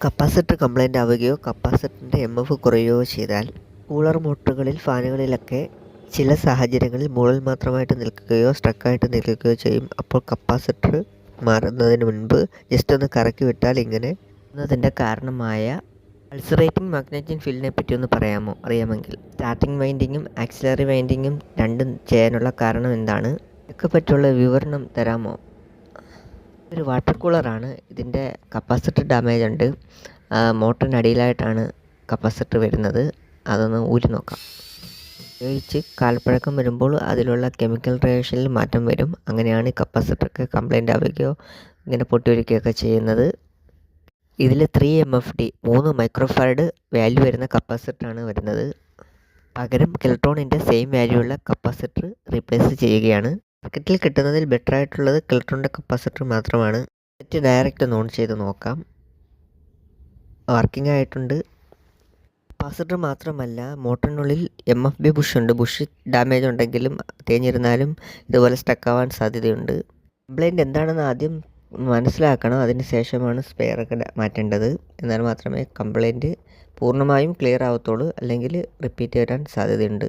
Capacitor complaint ആവുകയോ കപ്പാസിറ്ററിൻ്റെ F കുറയുകയോ ചെയ്താൽ cooler മോട്ടറുകളിൽ ഫാനുകളിലൊക്കെ ചില സാഹചര്യങ്ങളിൽ മുകളിൽ മാത്രമായിട്ട് നിൽക്കുകയോ സ്റ്റക്കായിട്ട് നിൽക്കുകയോ ചെയ്യും. അപ്പോൾ കപ്പാസിറ്റർ മാറുന്നതിന് മുൻപ് ജസ്റ്റ് ഒന്ന് കറക്കി വിട്ടാൽ ഇങ്ങനെ എന്നതിൻ്റെ കാരണമായ അൾസറേറ്റിംഗ് മാഗ്നറ്റിക് ഫീൽഡിനെ പറ്റി ഒന്ന് പറയാമോ? അറിയാമെങ്കിൽ സ്റ്റാർട്ടിംഗ് വൈൻഡിങ്ങും ആക്സിലറി വൈൻഡിങ്ങും രണ്ടും ചെയ്യാനുള്ള കാരണം എന്താണ്? ഇതൊക്കെ പറ്റിയുള്ള വിവരണം തരാമോ? ഒരു വാട്ടർ കൂളറാണ്. ഇതിൻ്റെ കപ്പാസിറ്റർ ഡാമേജ് ഉണ്ട്. മോട്ടറിന് അടിയിലായിട്ടാണ് കപ്പാസിറ്റർ വരുന്നത്. അതൊന്ന് ഊരി നോക്കാം. ഉപയോഗിച്ച് കാലപ്പഴക്കം വരുമ്പോൾ അതിലുള്ള കെമിക്കൽ റിയാക്ഷനിൽ മാറ്റം വരും. അങ്ങനെയാണ് ഈ കപ്പാസിറ്ററൊക്കെ കംപ്ലൈൻ്റ് ആവുകയോ ഇങ്ങനെ പൊട്ടിയൊലിക്കുകയൊക്കെ ചെയ്യുന്നത്. ഇതിൽ 3 MFD 3 മൈക്രോഫാരഡ് വാല്യൂ വരുന്ന കപ്പാസിറ്ററാണ് വരുന്നത്. പകരം കെൽട്രോണിൻ്റെ സെയിം വാല്യൂ ഉള്ള കപ്പാസിറ്റർ റീപ്ലേസ് ചെയ്യുകയാണ്. മാർക്കറ്റിൽ കിട്ടുന്നതിൽ ബെറ്റർ ആയിട്ടുള്ളത് കെൽട്രോണിൻ്റെ കപ്പാസിറ്റർ മാത്രമാണ്. നെറ്റ് ഡയറക്റ്റ് ഒന്ന് ഓൺ ചെയ്ത് നോക്കാം. വർക്കിംഗ് ആയിട്ടുണ്ട്. കപ്പാസിറ്റർ മാത്രമല്ല, മോട്ടറിനുള്ളിൽ MFB ബുഷ് ഉണ്ട്. ബുഷ് ഡാമേജ് ഉണ്ടെങ്കിലും തേഞ്ഞിരുന്നാലും ഇതുപോലെ സ്റ്റക്കാവാൻ സാധ്യതയുണ്ട്. കംപ്ലൈൻറ്റ് എന്താണെന്ന് ആദ്യം മനസ്സിലാക്കണം. അതിന് ശേഷമാണ് സ്പെയറൊക്കെ മാറ്റേണ്ടത്. എന്നാൽ മാത്രമേ കംപ്ലൈൻറ്റ് പൂർണ്ണമായും ക്ലിയർ ആവത്തുള്ളൂ. അല്ലെങ്കിൽ റിപ്പീറ്റ് വരാൻ സാധ്യതയുണ്ട്.